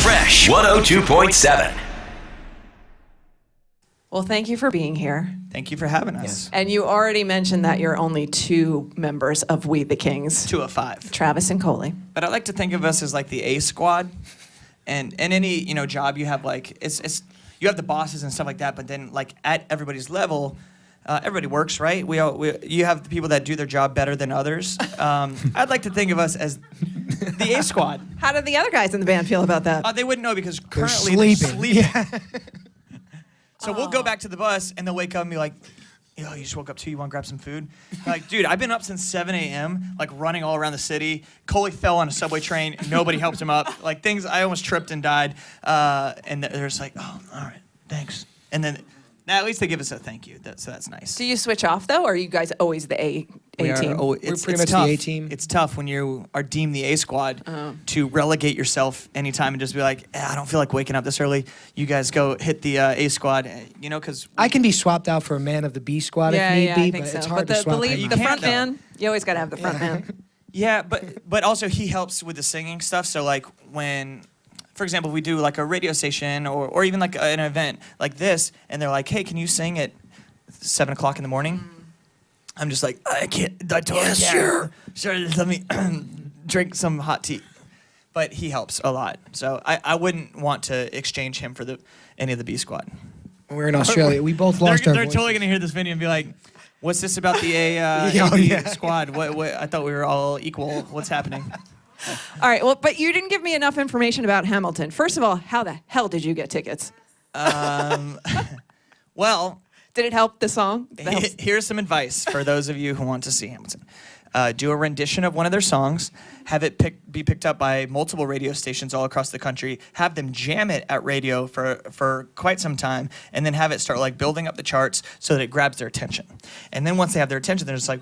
Fresh 102.7. Well, thank you for being here. Thank you for having us. And you already mentioned that you're only 2 members of We the Kings. 2 of 5. Travis and Coley. But I like to think of us as like the A squad. And in any job you have like it's you have the bosses and stuff like that. But then like at everybody's level, everybody works, right? You have the people that do their job better than others. I'd like to think of us as the A squad. How did the other guys in the band feel about that? They wouldn't know because currently they're sleeping. Yeah. So we'll go back to the bus, and they'll wake up and be like, yo, you just woke up too? You want to grab some food? Like, dude, I've been up since 7 a.m., like running all around the city. Coley fell on a subway train. Nobody helped him up. Like, things, I almost tripped and died. And they're just like, oh, all right, thanks. And then, now at least they give us a thank you, so that's nice. Do you switch off, though, or are you guys always the A team? We're pretty much tough. the A team. It's tough when you are deemed the A squad to relegate yourself anytime and just be like, I don't feel like waking up this early. You guys go hit the A squad, because I can be swapped out for a man of the B squad if need be, I think but so. it's hard but to swap the him the out. front man, you always got to have the front man. Yeah, but also he helps with the singing stuff. So like when, for example, we do like a radio station or even like an event like this, and they're like, hey, can you sing at 7 o'clock in the morning? I'm just like, I can't. I totally can't. Sure, let me drink some hot tea. But he helps a lot. So I wouldn't want to exchange him for any of the B squad. We're in Australia. We both lost our They're voices. totally going to hear this video and be like, what's this about the A squad? What? I thought we were all equal. What's happening? All right, well, but you didn't give me enough information about Hamilton. First of all, how the hell did you get tickets? Well... Did it help the song? Here's some advice for those of you who want to see Hamilton. Do a rendition of one of their songs, have it be picked up by multiple radio stations all across the country, have them jam it at radio for quite some time, and then have it start like building up the charts so that it grabs their attention. And then once they have their attention, they're just like,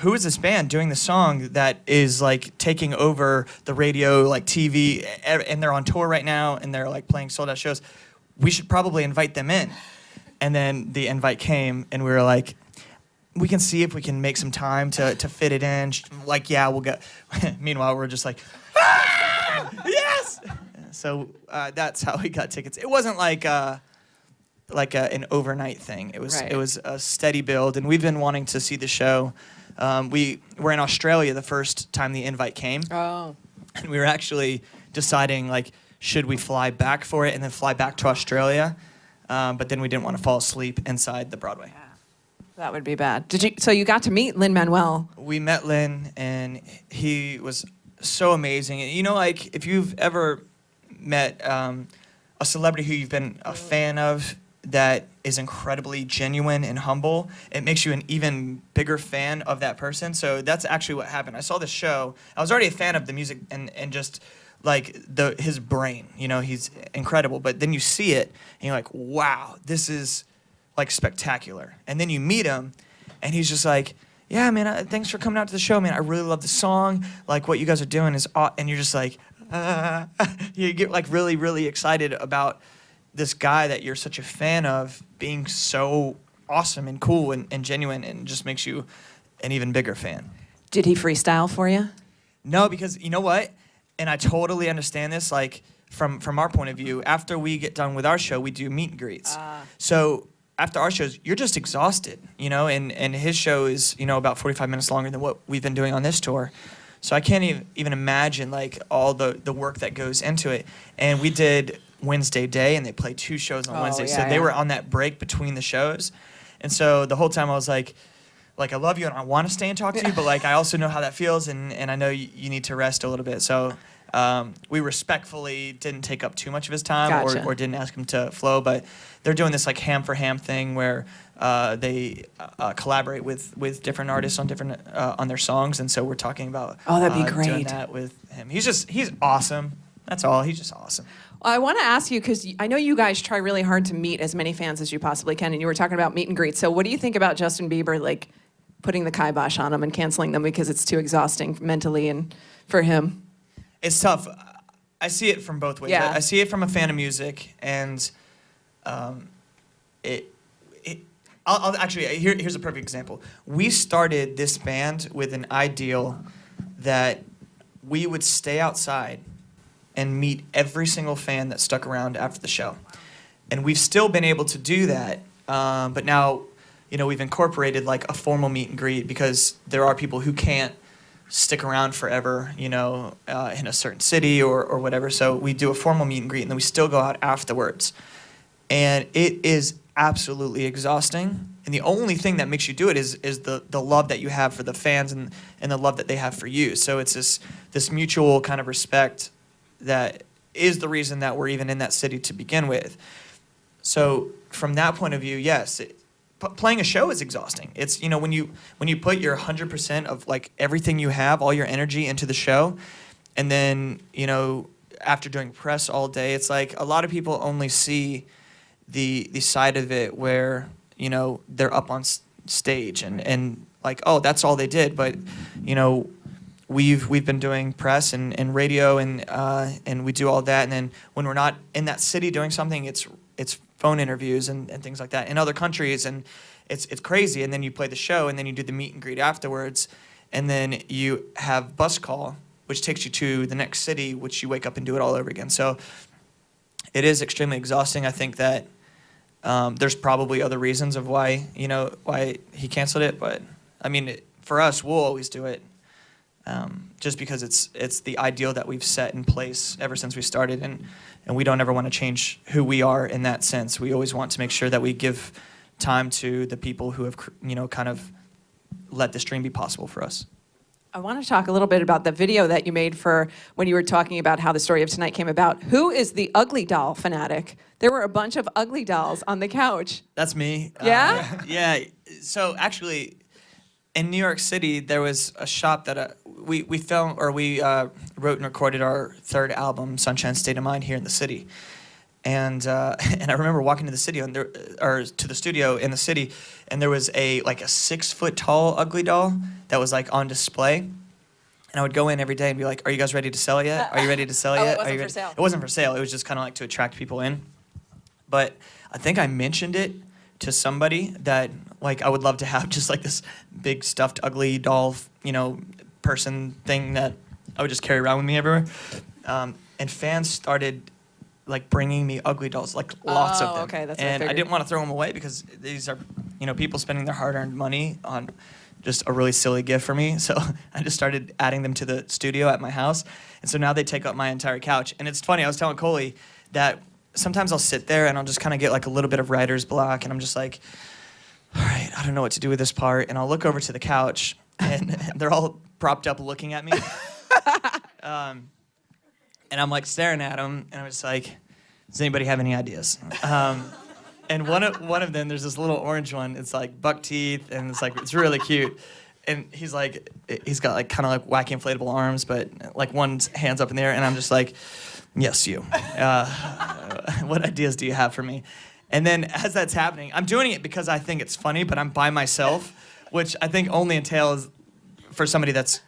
who is this band doing the song that is like taking over the radio, like TV, and they're on tour right now, and they're like playing sold out shows? We should probably invite them in. And then the invite came, and we were like, we can see if we can make some time to fit it in. Like, yeah, we'll go. Meanwhile, we're just like, yes! So that's how we got tickets. It wasn't like an overnight thing. It was a steady build, and we've been wanting to see the show. We were in Australia the first time the invite came. Oh. And we were actually deciding, like, should we fly back for it and then fly back to Australia? But then we didn't want to fall asleep inside the Broadway. Yeah, that would be bad. So you got to meet Lin-Manuel. We met Lin, and he was so amazing. You know, like, if you've ever met a celebrity who you've been a fan of that is incredibly genuine and humble, it makes you an even bigger fan of that person. So that's actually what happened. I saw the show. I was already a fan of the music and just... like his brain, he's incredible. But then you see it, and you're like, wow, this is like spectacular. And then you meet him, and he's just like, yeah, man, thanks for coming out to the show, man. I really love the song. Like, what you guys are doing is awesome. And you're just like, you get like really, really excited about this guy that you're such a fan of being so awesome and cool and genuine, and just makes you an even bigger fan. Did he freestyle for you? No, because you know what? And I totally understand this, like, from our point of view. After we get done with our show, we do meet and greets. So after our shows, you're just exhausted, and his show is, about 45 minutes longer than what we've been doing on this tour. So I can't even imagine, like, all the work that goes into it. And we did Wednesday day, and they played 2 shows on Wednesday. Yeah, so they were on that break between the shows. And so the whole time I was like, I love you and I want to stay and talk to you, but like I also know how that feels, and I know you need to rest a little bit. So we respectfully didn't take up too much of his time. Gotcha. or didn't ask him to flow, but they're doing this like ham for ham thing where they collaborate with different artists on different on their songs, and so we're talking about that'd be great. doing that with him. He's awesome. That's all. He's just awesome. Well, I want to ask you, because I know you guys try really hard to meet as many fans as you possibly can, and you were talking about meet and greets. So what do you think about Justin Bieber, like, putting the kibosh on them and canceling them because it's too exhausting mentally and for him? It's tough. I see it from both ways. Yeah. I see it from a fan of music, and I'll actually, here's a perfect example. We started this band with an ideal that we would stay outside and meet every single fan that stuck around after the show. And we've still been able to do that, but now, we've incorporated like a formal meet and greet because there are people who can't stick around forever, in a certain city or whatever. So we do a formal meet and greet, and then we still go out afterwards. And it is absolutely exhausting. And the only thing that makes you do it is the love that you have for the fans and the love that they have for you. So it's this mutual kind of respect that is the reason that we're even in that city to begin with. So from that point of view, yes, playing a show is exhausting. It's, when you put your 100% of like everything you have, all your energy into the show, and then, after doing press all day, it's like a lot of people only see the side of it where, they're up on stage and like, oh, that's all they did. But, we've been doing press and radio and we do all that. And then when we're not in that city doing something, it's phone interviews and things like that in other countries, and it's crazy. And then you play the show, and then you do the meet and greet afterwards, and then you have bus call, which takes you to the next city, which you wake up and do it all over again. So it is extremely exhausting. I think that there's probably other reasons of why he canceled it, but I mean, for us, we'll always do it. Just because it's the ideal that we've set in place ever since we started, and we don't ever want to change who we are in that sense. We always want to make sure that we give time to the people who have, kind of let this dream be possible for us. I want to talk a little bit about the video that you made for when you were talking about how the story of tonight came about. Who is the ugly doll fanatic? There were a bunch of ugly dolls on the couch. That's me. Yeah? Yeah. So actually, in New York City, there was a shop that we wrote and recorded our third album, Sunshine State of Mind, here in the city. And I remember walking to the city to the studio in the city, and there was a 6-foot tall ugly doll that was like on display. And I would go in every day and be like, "Are you guys ready to sell yet? Are you ready to sell yet?" It wasn't for sale. It wasn't for sale. It was just kind of like to attract people in. But I think I mentioned it to somebody that I would love to have just like this big stuffed ugly doll, person thing that I would just carry around with me everywhere. And fans started bringing me ugly dolls, lots of them. Okay, that's what I and I figured. didn't want to throw them away because these are, people spending their hard-earned money on just a really silly gift for me. So I just started adding them to the studio at my house. And so now they take up my entire couch. And it's funny, I was telling Coley that sometimes I'll sit there and I'll just kind of get a little bit of writer's block, and I'm just like, all right, I don't know what to do with this part. And I'll look over to the couch, and they're all propped up looking at me. And I'm staring at them, and I'm just like, does anybody have any ideas? And one of them, there's this little orange one. It's buck teeth, and it's really cute. And he's got kind of wacky inflatable arms, but one's hands up in the air, and I'm just like, yes, you. What ideas do you have for me? And then as that's happening, I'm doing it because I think it's funny, but I'm by myself, which I think only entails for somebody that's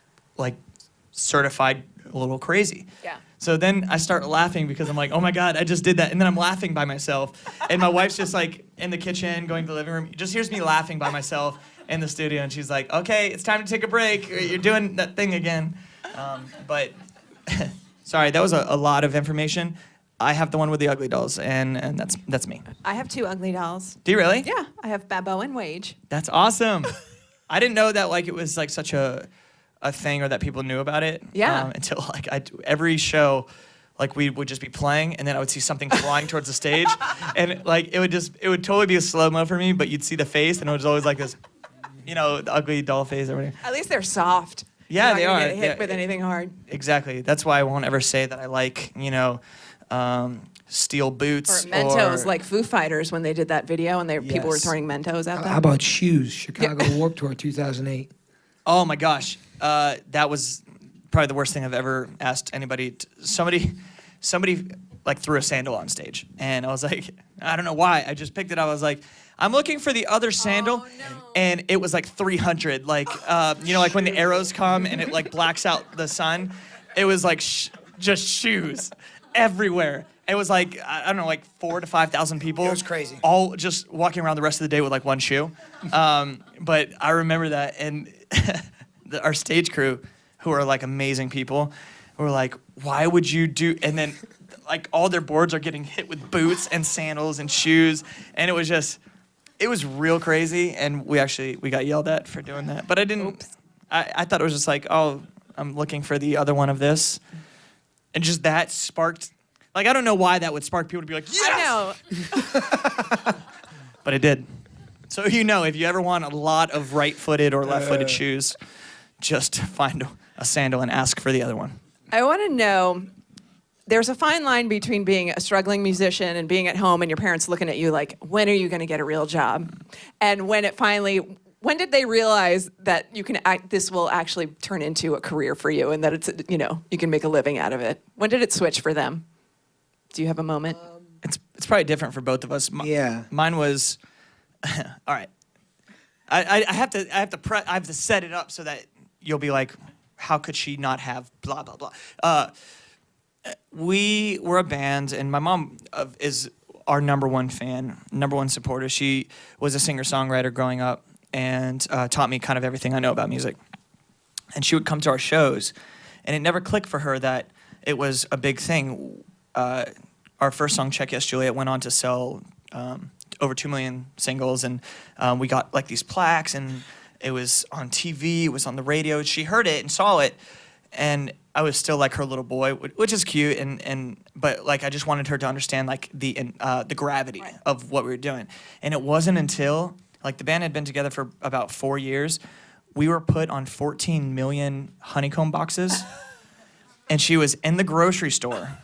certified a little crazy. Yeah. So then I start laughing because I'm like, oh my God, I just did that. And then I'm laughing by myself. And my wife's just in the kitchen, going to the living room, just hears me laughing by myself in the studio. And she's like, okay, it's time to take a break. You're doing that thing again. But sorry, that was a lot of information. I have the one with the ugly dolls, and that's me. I have 2 ugly dolls. Do you really? Yeah, I have Babbo and Wage. That's awesome. I didn't know that it was such a thing or that people knew about it. Yeah. Until every show, we would just be playing, and then I would see something flying towards the stage, and it would totally be a slow-mo for me, but you'd see the face, and it was always this, the ugly doll face or whatever. At least they're soft. Yeah, You're they not are. gonna get hit with anything hard. Exactly. That's why I won't ever say that I steel boots Or Mentos, like Foo Fighters when they did that video and people were Yes. throwing Mentos at them. How about shoes? Chicago Warped Tour 2008. Oh my gosh, that was probably the worst thing I've ever asked anybody. Somebody threw a sandal on stage, and I was like, I don't know why. I just picked it up. I was like, I'm looking for the other sandal, Oh, no. and it was 300. When the arrows come and it blacks out the sun, it was just shoes everywhere. It was I don't know, 4,000 to 5,000 people. It was crazy. All just walking around the rest of the day with one shoe. But I remember that, and our stage crew, who are amazing people, We're like, why would you do? And then, like, all their boards are getting hit with boots and sandals and shoes, and it was real crazy. And we got yelled at for doing that. But I didn't. Oops. I thought it was just like, oh, I'm looking for the other one of this, and just that sparked. Like, I don't know why that would spark people to be like, yes! I know. But it did. So if you ever want a lot of right-footed or left-footed shoes, just find a sandal and ask for the other one. I want to know, there's a fine line between being a struggling musician and being at home and your parents looking at you like, when are you going to get a real job? And when did they realize that this will actually turn into a career for you and that it's, you can make a living out of it? When did it switch for them? Do you have a moment? It's probably different for both of us. Yeah. Mine was, all right. I have to set it up so that you'll be like, how could she not have blah, blah, blah. We were a band, and my mom is our number one fan, number one supporter. She was a singer-songwriter growing up and taught me kind of everything I know about music. And she would come to our shows, and it never clicked for her that it was a big thing. Our first song, Yes Juliet, went on to sell over 2 million singles, and we got like these plaques, and it was on TV, it was on the radio. She heard it and saw it, and I was still like her little boy, which is cute, but like I just wanted her to understand like the gravity of what we were doing. And it wasn't until like the band had been together for about 4 years, we were put on 14 million honeycomb boxes, and she was in the grocery store,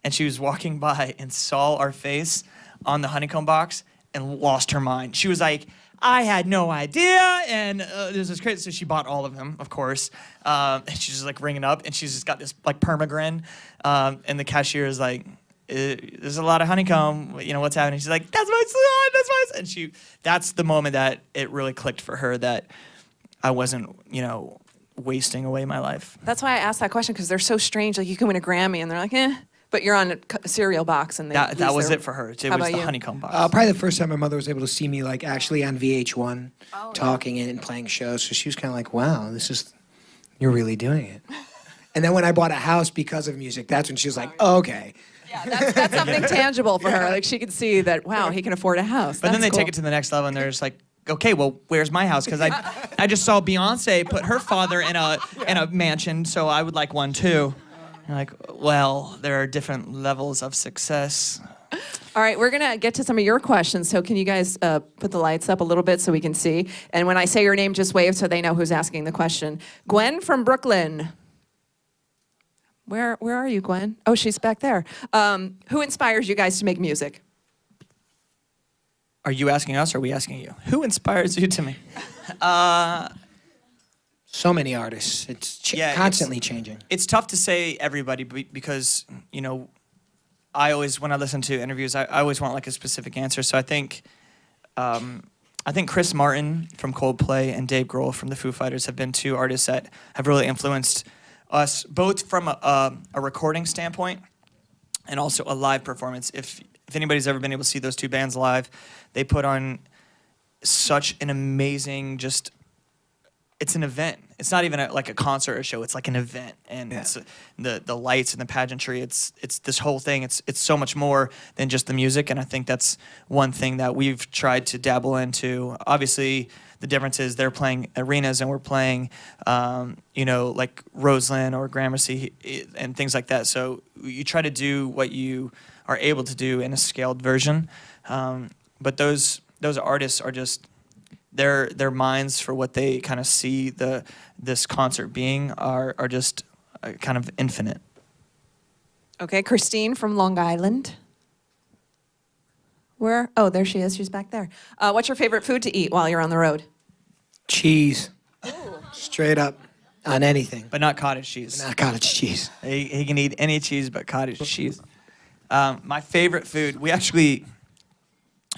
and she was walking by and saw our face on the honeycomb box and lost her mind. She was like, I had no idea, and this is crazy. So she bought all of them, of course, and she's just like ringing up, and she's just got this like permagrin, and the cashier is like, there's a lot of honeycomb, what's happening? She's like, that's my son, that's my son. And that's the moment that it really clicked for her that I wasn't, wasting away my life. That's why I asked that question, because they're so strange. Like, you can win a Grammy, and they're like, but you're on a cereal box, and that was it for her. It was the honeycomb box. Probably the first time my mother was able to see me like actually on VH1 talking and playing shows. So she was kind of like, wow, you're really doing it. And then when I bought a house because of music, that's when she was like, oh, okay. Yeah, that's something tangible for her. Like, she could see that, wow, he can afford a house. But then they take it to the next level, and they're just like, okay, well, where's my house? Because I just saw Beyonce put her father in a mansion, so I would like one too. You're like, well, there are different levels of success. All right, we're going to get to some of your questions. So can you guys put the lights up a little bit so we can see? And when I say your name, just wave so they know who's asking the question. Gwen from Brooklyn. Where are you, Gwen? Oh, she's back there. Who inspires you guys to make music? Are you asking us or are we asking you? Who inspires you to make? So many artists. It's constantly changing. It's tough to say everybody because, I always, when I listen to interviews, I always want like a specific answer. So I think Chris Martin from Coldplay and Dave Grohl from the Foo Fighters have been two artists that have really influenced us, both from a recording standpoint and also a live performance. If anybody's ever been able to see those two bands live, they put on such an amazing it's an event. It's not even like a concert or a show. It's like an event, and it's the lights and the pageantry. It's this whole thing. It's so much more than just the music, and I think that's one thing that we've tried to dabble into. Obviously, the difference is they're playing arenas and we're playing, like Roseland or Gramercy and things like that. So you try to do what you are able to do in a scaled version, but those artists are just. Their minds for what they kind of see this concert being are just kind of infinite. Okay, Christine from Long Island. Where? Oh, there she is. She's back there. What's your favorite food to eat while you're on the road? Cheese. Ooh. Straight up on anything. But not cottage cheese. Not cottage cheese. He can eat any cheese but cottage cheese. My favorite food,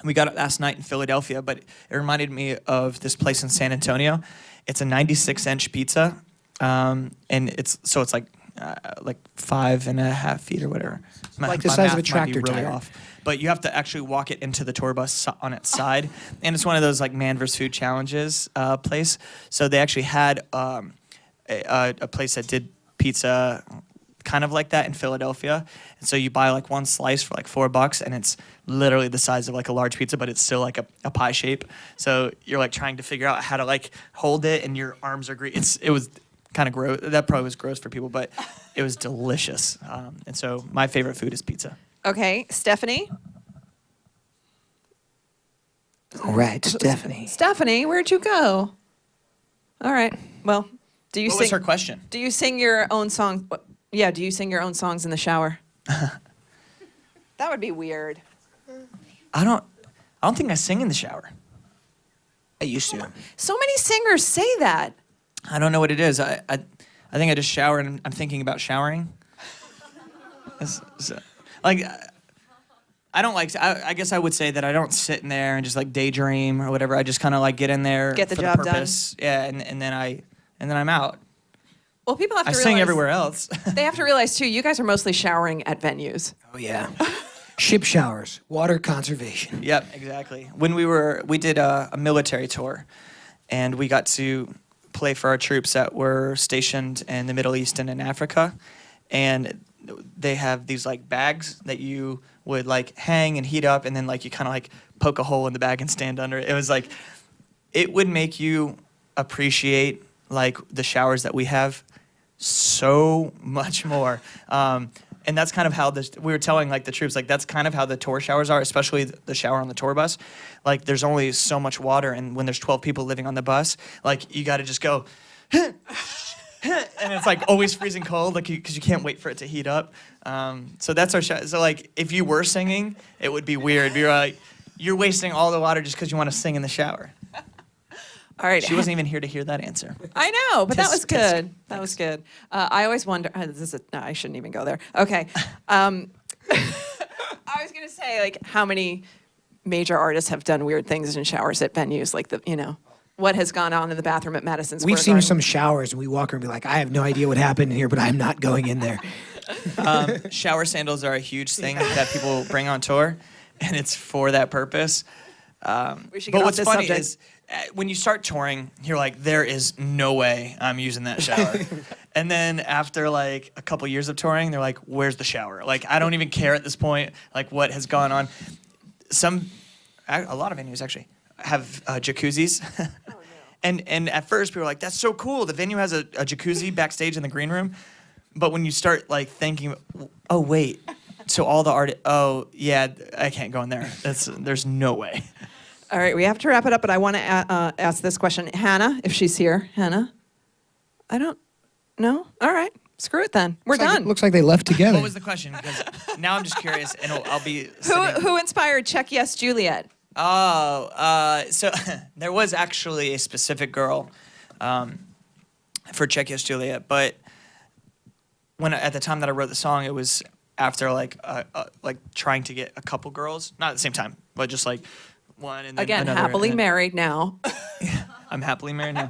we got it last night in Philadelphia, but it reminded me of this place in San Antonio. It's a 96-inch pizza, and it's like 5.5 feet or whatever. Like the size of a tractor really tire. off. But you have to actually walk it into the tour bus on its side, and it's one of those like Man vs. Food challenges place. So they actually had a place that did pizza kind of like that in Philadelphia. And so you buy like one slice for like $4 and it's literally the size of like a large pizza, but it's still like a pie shape. So you're like trying to figure out how to like hold it and your arms are green. It was kind of gross. That probably was gross for people, but it was delicious. And so my favorite food is pizza. Okay, Stephanie. All right, Stephanie. Stephanie, where'd you go? All right. Well, do you What sing? was her question? Do you sing your own songs? Yeah, do you sing your own songs in the shower? That would be weird. I don't think I sing in the shower. I used to. So many singers say that. I don't know what it is. I think I just shower and I'm thinking about showering. Like, I don't like. I guess I would say that I don't sit in there and just like daydream or whatever. I just kind of like get in there, Get the for job the purpose. Yeah, and then I'm out. Well, people have to I realize. sing everywhere else. They have to realize too. You guys are mostly showering at venues. Oh yeah. Ship showers, water conservation. Yep, exactly. When we did a military tour, and we got to play for our troops that were stationed in the Middle East and in Africa, and they have these like bags that you would like hang and heat up, and then like you kind of like poke a hole in the bag and stand under it. It was like, it would make you appreciate like the showers that we have so much more. And that's kind of how we were telling like the troops, like that's kind of how the tour showers are, especially the shower on the tour bus. Like there's only so much water, and when there's 12 people living on the bus, like you got to just go, and it's like always freezing cold, like because you can't wait for it to heat up. So that's our shower. So like if you were singing, it would be weird. You're like, you're wasting all the water just because you want to sing in the shower. All right. She wasn't even here to hear that answer. I know, but that was Tisk, tisk. good. That was good. I always wonder. No, I shouldn't even go there. Okay. I was gonna say like how many major artists have done weird things in showers at venues, like what has gone on in the bathroom at Madison Square We've seen Garden. some showers, and we walk around and be like, I have no idea what happened in here, but I'm not going in there. Shower sandals are a huge thing that people bring on tour, and it's for that purpose. We should get But off what's this funny subject. is when you start touring, you're like, there is no way I'm using that shower. And then after like a couple years of touring, they're like, where's the shower? Like, I don't even care at this point, like what has gone on. A lot of venues actually have jacuzzis. Oh, no. And at first people were like, that's so cool. The venue has a jacuzzi backstage in the green room. But when you start like thinking, oh wait, so all the oh yeah, I can't go in there. There's no way. All right, we have to wrap it up, but I want to ask this question. Hannah, if she's here. Hannah? I don't know. All right, screw it then. We're done. Looks like they left together. What was the question? Because now I'm just curious, and I'll be sitting. Who inspired Check Yes Juliet? Oh, so there was actually a specific girl for Check Yes Juliet, but at the time that I wrote the song, it was after like trying to get a couple girls, not at the same time, but just like one and then Again, another, happily and then, married now. I'm happily married now.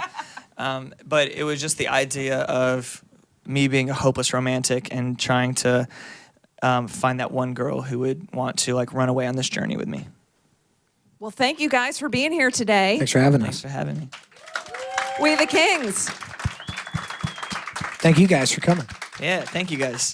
But it was just the idea of me being a hopeless romantic and trying to find that one girl who would want to like run away on this journey with me. Well, thank you guys for being here today. Thanks for having Thanks us. for having me. We the Kings. Thank you guys for coming. Yeah, thank you guys.